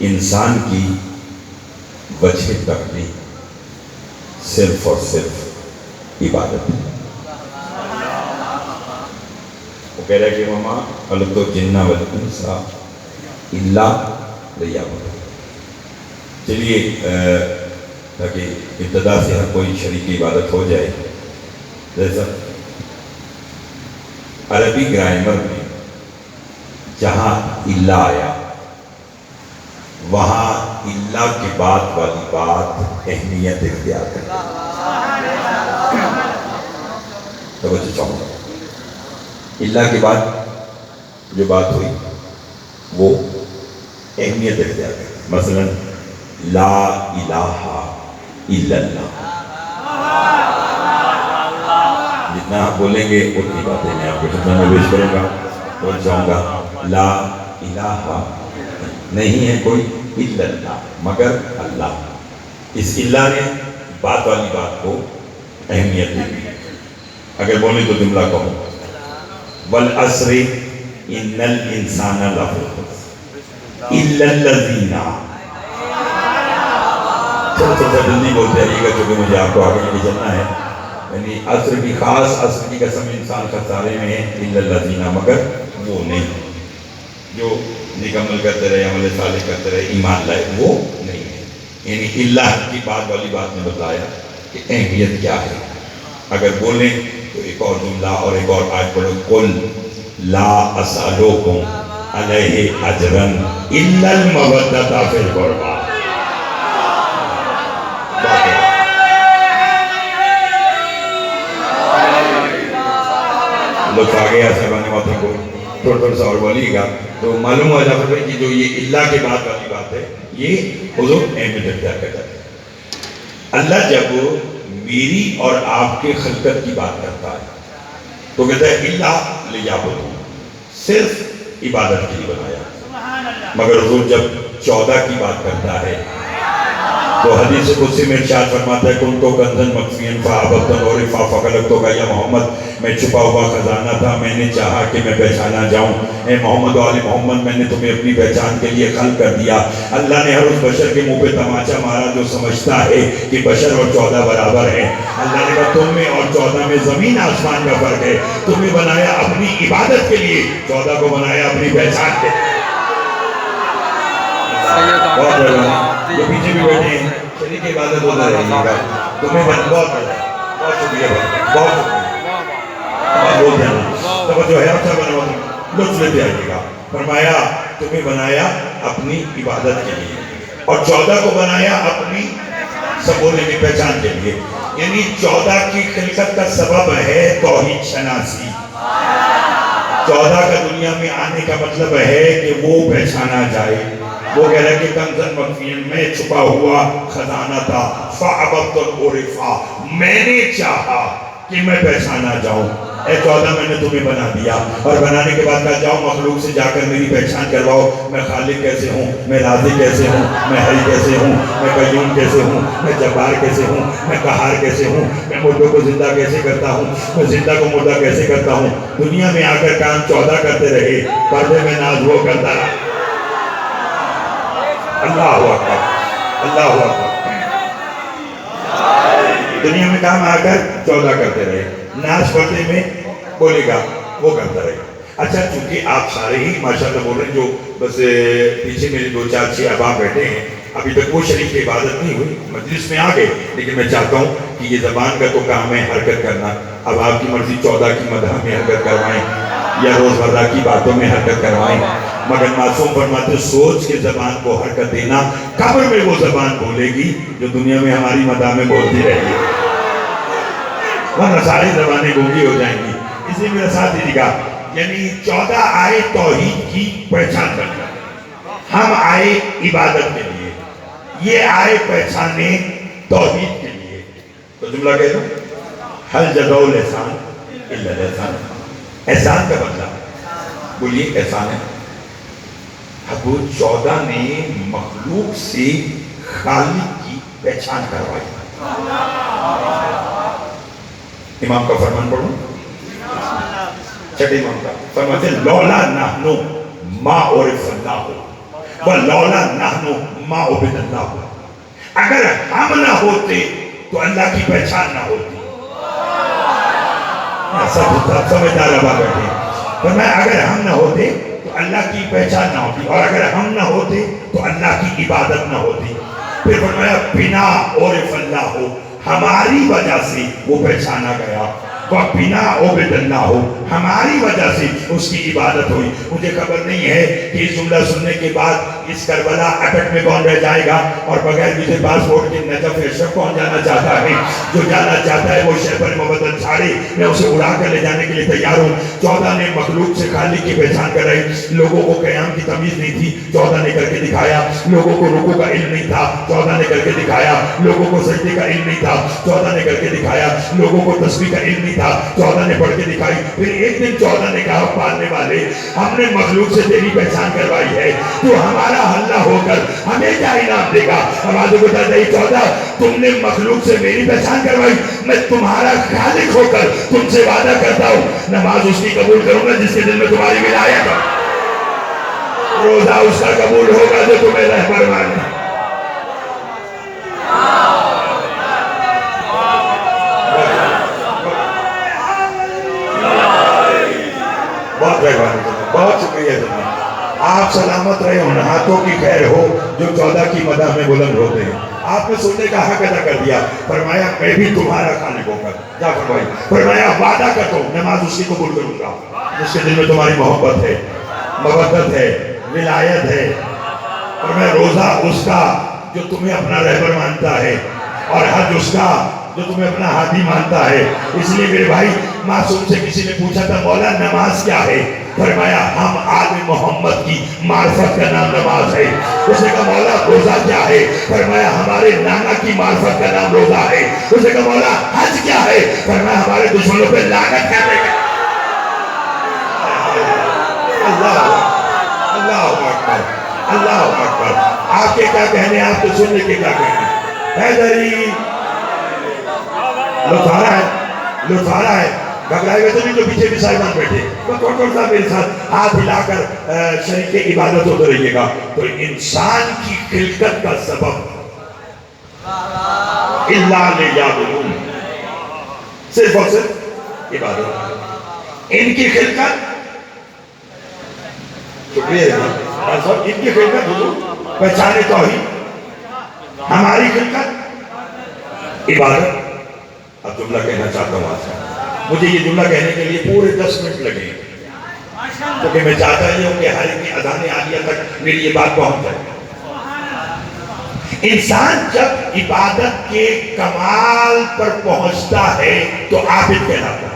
انسان کی وجہ تخلیق صرف اور صرف عبادت ہے۔ وہ کہہ رہا ہے کہ ماما خلقت الجن والانس الا لیعبدون۔ چلیے تاکہ ابتدا سے ہر کوئی شریک عبادت ہو جائے، جیسا عربی گرامر میں جہاں الا آیا وہاں الا کے بعد والی بات اہمیت اختیار کرتی ہے۔ توجہ چاہوں گا، الا کے بعد جو بات ہوئی وہ اہمیت اختیار کرتی ہے۔ مثلا لا الہ الا اللہ، جتنا آپ بولیں گے اتنی باتیں میں آپ کو جتنا میں پیش کروں گا بول جاؤں گا۔ لا الہ نہیں ہے کوئی الا اللہ مگر اللہ، اس اللہ نے بات والی بات کو اہمیت دی۔ اگر بولیں تو جملہ کہوں والعصر ان الانسان لفی خسر الا الذین، تھوڑا جلدی بولتے رہیے گا کیونکہ مجھے آپ کو آگے لے چلنا ہے۔ یعنی عصر کی خاص عصر کی قسم انسان خسارے میں ہے، الا الذین مگر وہ نہیں جو نکمل کرتے رہے، عمل صالح کرتے رہے، ایمان لائے، وہ نہیں ہے۔ یعنی اللہ کی بات والی بات نے بتایا کہ اہمیت کیا ہے۔ اگر بولیں تو ایک اور جملہ اور ایک اور آیت پڑھو، قل لا اسألکم علیہ اجرا الا المودۃ فی القربی۔ لطف آ گیا صاحبان موتوں کو، تھوڑا سا اور بولیے گا تو معلوم ہو جاتا ہے کہ جو یہ اللہ کے بعد والی بات ہے یہ حضور اہمیت اختیار کرتا ہے۔ اللہ جب میری اور آپ کے خلقت کی بات کرتا ہے تو کہتا ہے اللہ لیعبدون، صرف عبادت کے لیے بنایا۔ مگر حضور جب 14 کی بات کرتا ہے تو حدیث قدسی میں ارشاد فرماتا ہے کنتو کنزا مخفیا فاحببت ان اعرف فخلقتک یا محمد، میں چھپا ہوا خزانہ تھا، میں نے چاہا کہ میں پہچانا جاؤں۔ اے محمد و آل محمد، میں نے تمہیں اپنی پہچان کے لیے خلق کر دیا۔ اللہ نے ہر اس بشر کے منہ پہ تماچا مارا جو سمجھتا ہے کہ بشر اور 14 برابر ہیں۔ اللہ نے کہا تم میں اور 14 میں زمین آسمان کا فرق ہے، تمہیں بنایا اپنی عبادت کے لیے، 14 کو بنایا اپنی پہچان کے لیے۔ جو پیچھے بھی بیٹھے ہیں شریک عبادت ہوتا رہیے گا، تمہیں بہت شکریہ، بہت شکریہ، بہت جانا توجہ ہے، اچھا بنوا لطف لیتے آئیے گا۔ فرمایا تمہیں بنایا اپنی عبادت کے لیے اور 14 کو بنایا اپنی سبونے کی پہچان کے لیے۔ یعنی 14 کی خلقت کا سبب ہے توحید شناسی۔ 14 کا دنیا میں آنے کا مطلب ہے کہ وہ پہچانا جائے۔ وہ کہہ رہے کہ کنزن مخفین میں چھپا ہوا خزانہ تھا، فاحببت ان اعرف، میں نے چاہا کہ میں پہچانا جاؤں۔ اے 14 میں نے تمہیں بنا دیا اور بنانے کے بعد کہا جاؤ مخلوق سے جا کر میری پہچان کرواؤ، میں خالق کیسے ہوں، میں رازق کیسے ہوں، میں حی کیسے ہوں، میں قیوم کیسے ہوں، میں جبار کیسے ہوں، میں قہار کیسے ہوں، میں مردوں کو زندہ کیسے کرتا ہوں، میں زندہ کو مردہ کیسے کرتا ہوں۔ دنیا میں آ کر کام 14 کرتے رہے، پردے میں ناز وہ کرتا رہا۔ اللہ اکبر، اللہ اکبر۔ دنیا میں کام آ کر 14 کرتے رہے، ناز پردے میں بولے گا وہ کرتا رہے۔ اچھا چونکہ آپ سارے ہی ماشاءاللہ بول رہے ہیں، جو بس پیچھے میرے 2-4-6 احباب بیٹھے ہیں، ابھی تک وہ شریک کی عبادت نہیں ہوئی، مجلس میں آ گئے، لیکن میں چاہتا ہوں کہ یہ زبان کا تو کام ہے حرکت کرنا۔ اب آپ کی مرضی 14 کی مدح میں حرکت کروائیں یا روزمرہ کی باتوں میں حرکت کروائیں، مگر معصوم فرماتے سوچ کے زبان کو حرکت دینا، قبر میں وہ زبان بولے گی جو دنیا میں ہماری مدح میں بولتی رہے گی، ورنہ ساری زبانیں گونگی ہو جائیں گی۔ اس لیے میرا ساتھ دیجیے گا، یعنی 14 آئے توحید کی پہچان کرنے، ہم آئے عبادت کے لیے، یہ آئے پہچانے توحید کے لیے۔ تو جملہ کہہ دو، حل جزاء الاحسان الا الاحسان۔ احسان کا بدلہ بولیے احسان ہے۔ ابو 14 نے مخلوق سے خالق کی پہچان کروائی۔ امام کا فرمان پڑھوں، چھٹے امام کا فرماتے لولا نحنو ما عرف اللہ، وَلَوْلَا نَحْنُ مَا عُبِدَ اللَّهُ، اگر ہم نہ ہوتے تو اللہ کی پہچان نہ ہوتی. سب سمجھدار اب بیٹھے. فرمایا اگر ہم نہ ہوتے تو اللہ کی پہچان نہ ہوتی، اور اگر ہم نہ ہوتے تو اللہ کی عبادت نہ ہوتی. پھر فرمایا بنا عرف اللہ ہو، ہماری وجہ سے وہ پہچانا گیا. بنا عبد اللہ ہو، ہماری وجہ سے اس کی عبادت ہوئی. مجھے خبر نہیں ہے کہ اس جملہ سننے کے بعد اس کربلا اٹک میں کون رہ جائے گا اور بغیر ویزے پاسپورٹ کے نجف اشرف کون جانا چاہتا ہے. جو جانا چاہتا ہے وہ شہبر مبدل چھاڑے، میں اسے اڑا کر لے جانے کے لیے تیار ہوں. 14 نے مخلوق سے خالق کی پہچان کرائی. لوگوں کو قیام کی تمیز نہیں تھی، 14 نے کر کے دکھایا. لوگوں کو رکوع کا علم نہیں تھا، 14 نے کر کے دکھایا. لوگوں کو سجدے کا علم نہیں تھا، 14 نے کر کے دکھایا. لوگوں کو تسبیح کا علم نہیں تھا، 14 نے پڑھ کے دکھائی. پھر ایک دن 14 نے کہا پالنے والے، ہم نے مخلوق سے تیری پہچان کروائی ہے، تو ہمارا حل ہو کر ہمیں کیا انعام دے گا؟ آواز بتا دے 14، تم نے مخلوق سے میری پہچان کروائی، میں تمہارا خالق ہو کر تم سے وعدہ کرتا ہوں نماز اس کی قبول کروں گا جس کے دل میں تمہاری ولایت ہو، روزہ اس کا قبول ہوگا جو تمہیں رہبر مانے. بہت شکریہ جناب. آپ سلامت رہے ہوں، ہاتھوں کی خیر ہو جو 14 کی مدح میں بلند ہوتے ہیں. آپ نے سننے کا حق ادا کر دیا. فرمایا میں بھی تمہارا خالق ہو کر جا فرمائی. فرمایا وعدہ کرتا ہوں نماز اس کی قبول کروں گا جس کے دل میں تمہاری محبت ہے، مودت ہے، ولایت ہے. فرمایا روزہ اس کا جو تمہیں اپنا رہبر مانتا ہے، اور حج اس کا جو تمہیں اپنا ہادی مانتا ہے. اس لیے میرے بھائی معصوم سے کسی نے پوچھا تھا مولا نماز کیا ہے؟ فرمایا ہم آل محمد کی معرفت کا نام نماز ہے. اس نے کہا مولا روزہ کیا ہے؟ فرمایا ہمارے نانا کی معرفت کا نام روزہ ہے. اس نے کہا مولا حج کیا ہے؟ فرمایا ہمارے دشمنوں پہ لعنت کرنے کا. اللہ اللہ اکبر، اللہ اکبر. آپ کے کیا کہنے ہیں؟ آپ تو سننے کے کیا کہنے ہیں؟ حیدری لطف آ رہا ہے، لطف آ رہا ہے. گھبرائے ہوئے تو نہیں، جو پیچھے بھی صاحبان بیٹھے تو تھوڑا سا میرے ساتھ ہاتھ ہلا کر شریک عبادت ہوتے رہیے گا. تو انسان کی خلقت کا سبب اللہ لیعبدون، صرف اور صرف عبادت. ان کی خلقت، شکریہ ان کی خلقت حضور پہچانے توحید، ہماری خلقت عبادت. اب جملہ کہنا چاہتا ہوں آج کا. مجھے یہ جملہ کہنے کے لیے پورے 10 منٹ لگے کیونکہ میں چاہتا ہوں کہ ہر ایک اذان عالیہ تک میری یہ بات پہنچ جائے. انسان جب عبادت کے کمال پر پہنچتا ہے تو عابد کہلاتا ہے.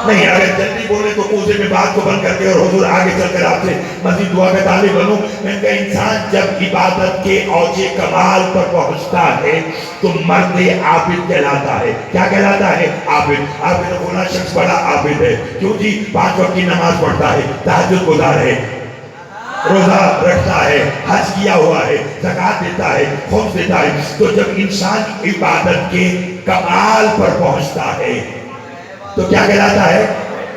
نہیں اگر جلدی بولے تو کوزے میں بات کو بند کر کے اور حضور آگے چل کر آپ سے مزید دعا کا طالب بنوں. میں نے کہا انسان جب عبادت کے اوج کمال پر پہنچتا ہے تو مرد عابد کہلاتا ہے. کیا کہلاتا ہے؟ عابد. عابد ہونا شخص بڑا عابد ہے. کیوں جی؟ 5 وقت کی نماز پڑھتا ہے، تہجد گزار ہے، روزہ رکھتا ہے، حج کیا ہوا ہے، زکوٰۃ دیتا ہے، خمس دیتا ہے. تو جب انسان عبادت کے کمال پر پہنچتا ہے تو کیا کہلاتا ہے؟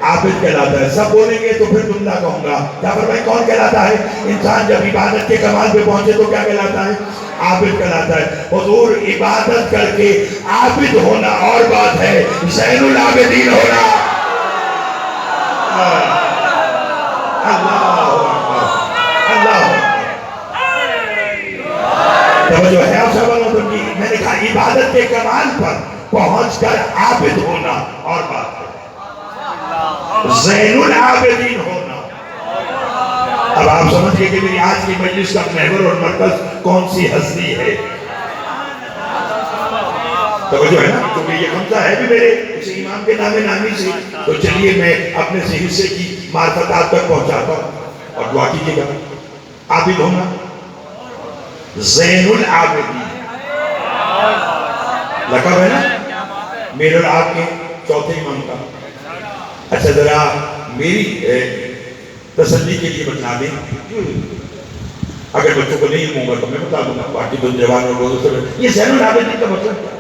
عابد کہلاتا ہے. سب بولیں گے تو پھر جملہ کہوں گا. کیا فرمائیں کون کہلاتا ہے؟ انسان جب عبادت کے کمال پہ پہنچے تو کیا کہلاتا ہے؟ عابد کہلاتا ہے. حضور عبادت کر کے عابد ہونا اور بات ہے، زین العابدین ہونا. اللہ اللہ توجہ ہے آپ سب. میں نے کہا عبادت کے کمال پر پہنچ کر عابد ہونا اور بات ہے، زین العابدین ہونا. اب آپ سمجھ گئے کہ میری آج کی مجلس کا محور اور مرکز کون سی ہستی ہے. توجہ ہے نا، کیونکہ یہ حمزہ ہے بھی میرے اس امام کے نام نامی سے. تو چلیے میں اپنے سے حصے کی معرفت آپ تک پہنچاتا ہوں اور دعا کیجیے گا. عابد ہونا، زین العابدین لقب ہے نا میرے اور آپ کے چوتھے امام کا. اچھا ذرا میری تسلی کے لیے بتلا دیں، اگر بچوں کو نہیں علم ہوگا تو میں بتا دوں گا. باقی تو جوان اور روزوں سے یہ زین العابدین کا مطلب کیا؟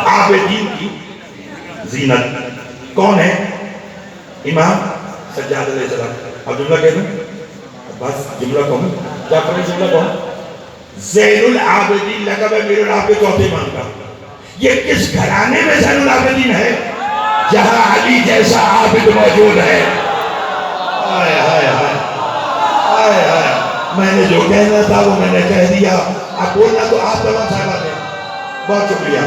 عابدین کی زینت. کون ہے؟ امام سجاد علیہ السلام. اب جملہ کہہ دوں, بس جملہ کہوں, کیا پڑھیں جملہ کہوں؟ زین العابدین لقب ہے میرے آپ کے چوتھے امام کا. یہ کس گھرانے میں زین العابدین ہے؟ جہاں علی جیسا عابد موجود ہے. آئے آئے آئے آئے آئے, میں نے جو کہنا تھا وہ میں نے کہہ دیا. اب بولنا تو آپ تمام صاحبان نے. بہت شکریہ.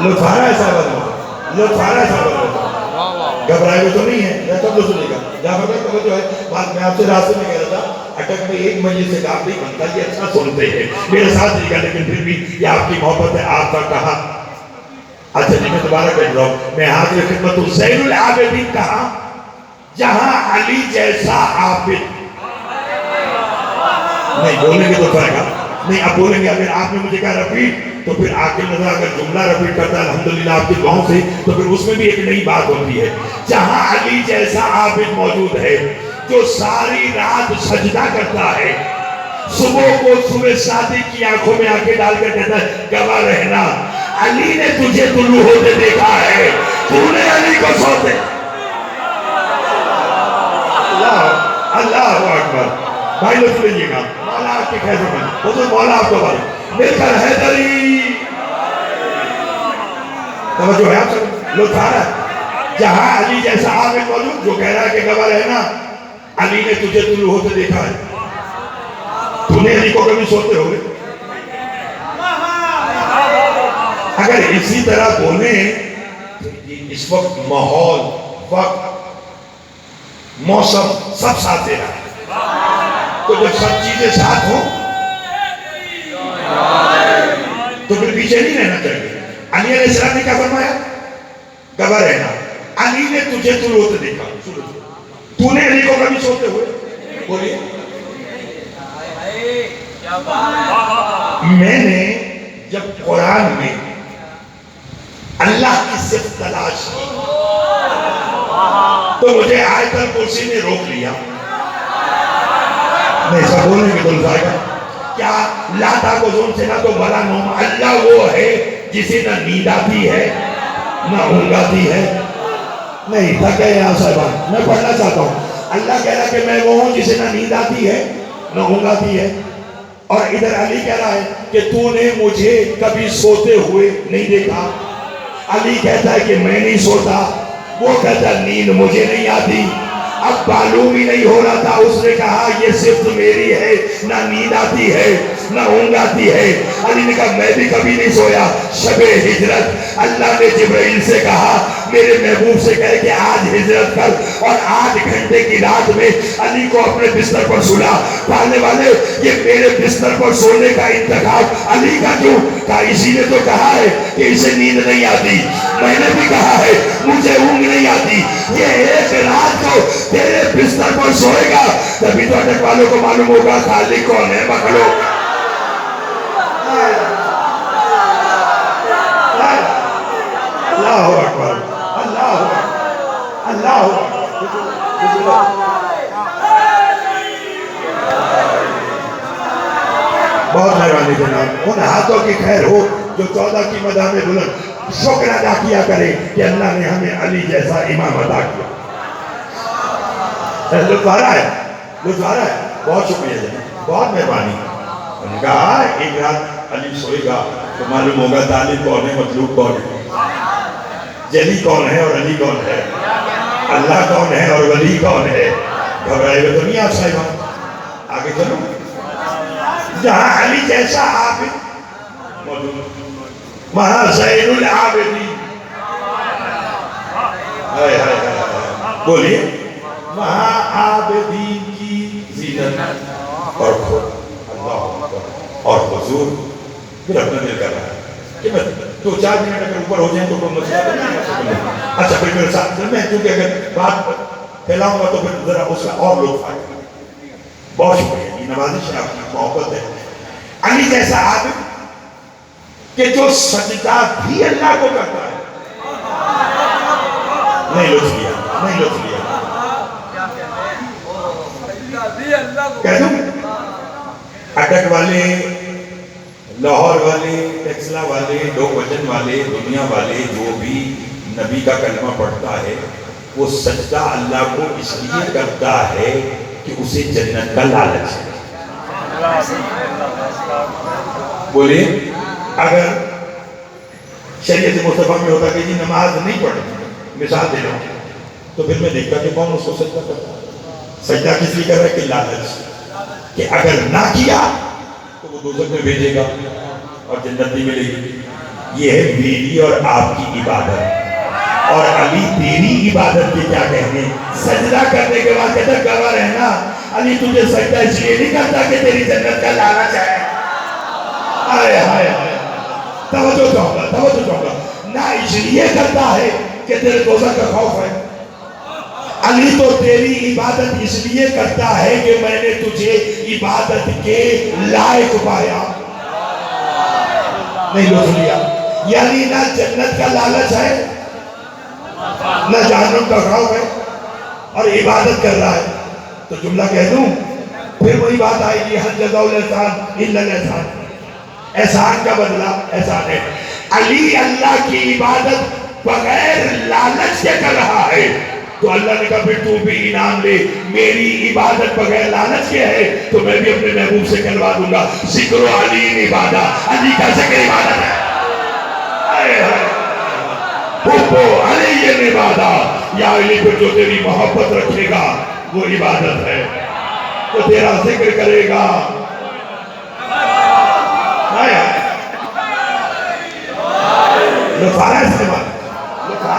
لطف آ رہا ہے صاحبان کو, لطف آ رہا ہے صاحبان کو. گھبرائے ہوئے تو نہیں ہے, یا تب تو سنے گا. جہاں پر جو ہے بات میں آپ سے راستے میں کہہ رہا تھا, اٹک میں ایک مجلس سے کام نہیں بنتا, یہ اچھا سنتے ہیں میرے ساتھ نہیں گا, لیکن پھر بھی یہ آپ کی محبت ہے. آپ کا کہا اچھا جی, میں دوبارہ کہہ رہا ہوں, میں حاضر خدمت ہوں. زین العابدین کہا جہاں علی جیسا عابد. نہیں بولیں گے تو فرق نہیں, اب بولیں گے. اگر آپ نے مجھے کہا رفیق, تو پھر آخر نظر اگر جملہ رفیق کرتا ہے الحمدللہ آپ کی دعاؤں سے, تو پھر اس میں بھی ایک نئی بات ہوتی ہے. جہاں علی جیسا عابد موجود ہے جو ساری رات سجدہ کرتا ہے, صبح کو صبح صادق کی آنکھوں میں آنکھیں ڈال کر کہتا ہے گواہ رہنا علی نے تجھے طلوع ہوتے دیکھا ہے, تو نے علی کو سوتے. اللہ اکبر. بھائی لطف لیجیے گا, مولا آپ کی خیر میں حضور مولا آپ کو بھائی مل کر حیدری. توجہ ہے آپ سب, لطف آ رہا ہے. جہاں علی جیسا عابد موجود جو کہہ رہا ہے کہ گواہ رہنا علی نے تجھے طلوع ہوتے دیکھا ہے, تو نے علی کو کبھی سوتے ہوئے. اگر اسی طرح بولیں, اس وقت ماحول, وقت, موسم سب ساتھ دے رہا ہے, تو جب سب چیزیں ساتھ ہوں تو پھر پیچھے نہیں رہنا چاہیے. علی علیہ السلام نے کیا فرمایا؟ گواہ رہنا علی نے تجھے طلوع ہوتے دیکھا. تو نے علی کو کبھی سوتے ہوئے بولیے. میں نے جب قرآن میں اللہ کی صفت تلاش کی تو مجھے آیت الکرسی نے روک لیا. نہیں سب بولنے کی دل جائے گا. کیا لاتا کو زون سے نہ تو بلا نوم, اللہ وہ ہے جسے نہ نیند آتی ہے نہ اونگ آتی ہے. نہیں تھکے یہاں صاحبان, میں پڑھنا چاہتا ہوں. اللہ کہہ رہا کہ میں وہ ہوں جسے نہ نیند آتی ہے نہ اونگ آتی ہے, اور ادھر علی کہہ رہا ہے کہ تو نے مجھے کبھی سوتے ہوئے نہیں دیکھا. علی کہتا ہے کہ میں نہیں سوتا, وہ کہتا ہے نیند مجھے نہیں آتی. اب معلوم ہی نہیں ہو رہا تھا. اس نے کہا یہ صفت میری ہے, نہ نیند آتی ہے نہ اونگ آتی ہے. علی نے کہا میں بھی کبھی نہیں سویا. شب ہجرت اللہ نے جبرائیل سے کہا میرے محبوب سے کہے کہ آج ہجرت کر, اور 8 گھنٹے کی رات میں علی کو اپنے بستر پر سلا. پڑھنے والے یہ میرے بستر پر سونے کا انتخاب علی کا کیوں؟ کہا اسی نے تو کہا ہے کہ اسے نیند نہیں آتی, میں نے بھی کہا ہے مجھے اونگ نہیں آتی. یہ ایک رات کو تیرے بستر پر سوئے گا, تبھی تو اٹک والوں کو معلوم ہوگا خالق کون ہے. مخلوق اللہ اکبر, اللہ اکبر, اللہ اکبر. بہت مہربانی جناب. ان ہاتھوں کی خیر ہو جو 14 کی مدح میں بلند شکر ادا کیا کرے کہ اللہ نے ہمیں علی جیسا امام عطا کیا. لطف آ رہا ہے, لطف آ رہا ہے. بہت شکریہ جناب, بہت مہربانی. انہوں نے کہا ایک رات علی سوئے گا تو معلوم ہوگا طالب کون ہے, مطلوب کون ہے, جلی کون ہے اور علی کون ہے, اللہ کون ہے اور ولی کون ہے. گھبرائے ہوئے تو نہیں آپ صاحبان, آگے چلو. جہاں علی جیسا عابد موجود وہاں زین العابدین. بولیے وہاں عابدین کی زینت اور خود اللہ اور حضور. پھر اپنا دل کر رہا ہے کہ میں 2-4 منٹ اگر اوپر ہو جائیں تو کوئی مسئلہ نہیں. اچھا پھر میرے ساتھ میں کیونکہ اگر بات پھیلاؤں گا تو پھر ذرا اس کا اور لطف آئے گا. بہت شکریہ, یہ نوازش ہے, آپ کی محبت ہے. علی جیسا عابد کہ جو سجدہ بھی اللہ کو کرتا ہے. نہیں لطف لیا, نہیں لطف لیا. کہہ دوں اٹک والے, لاہور والے, ٹیکسلا والے, 2 وجن والے, دنیا والے جو بھی نبی کا کلمہ پڑھتا ہے وہ سجدہ اللہ کو اس لیے کرتا ہے کہ اسے جنت کا لالچ ہے. بولے اگر شریعت مصطفیٰ میں ہوتا کہ جی نماز نہیں پڑھنی، مثال دے رہا ہوں، تو پھر میں دیکھتا کہ کون اس کو سجدہ کرتا ہے. سجدہ کس لیے کر رہا ہے کہ لالچ، کہ اگر نہ کیا تو وہ دوزخ میں بھیجے گا اور جنت نہیں ملے گی. یہ ہے میری اور آپ کی عبادت. اور علی تیری عبادت کے کیا کہنے؟ سجدہ کرنے کے بعد کہتا گواہ رہنا علی تجھے سجدہ اس لیے نہیں کرتا کہ تیری جنت کا لالچ ہے. آئے آئے آئے توجہ چاہوں گا نہ اس لیے کرتا ہے کہ تیرے دوزخ کا خوف ہے. علی تو تیری عبادت اس لیے کرتا ہے کہ میں نے تجھے عبادت کے لائق پایا. نہیں لو سنیا، یعنی نہ جنت کا لالچ ہے نہ جہنم کا خوف ہے اور عبادت کر رہا ہے. تو جملہ کہہ دوں پھر وہی بات آئے گی حل جزاء الاحسان الا الاحسان. احسان کا بدلہ احسان ہے. علی اللہ کی عبادت بغیر لالچ کے کر رہا ہے تو اللہ نے کہا پھر تو بھی انعام لے. میری عبادت بغیر لالچ کے ہے تو میں بھی اپنے محبوب سے کروا دوں گا. ذکر و علی عبادت، علی کا ذکر عبادت ہے. حب علی عبادت، یا علی پہ جو تیری محبت رکھے گا وہ عبادت ہے، تو تیرا ذکر کرے گا. فارس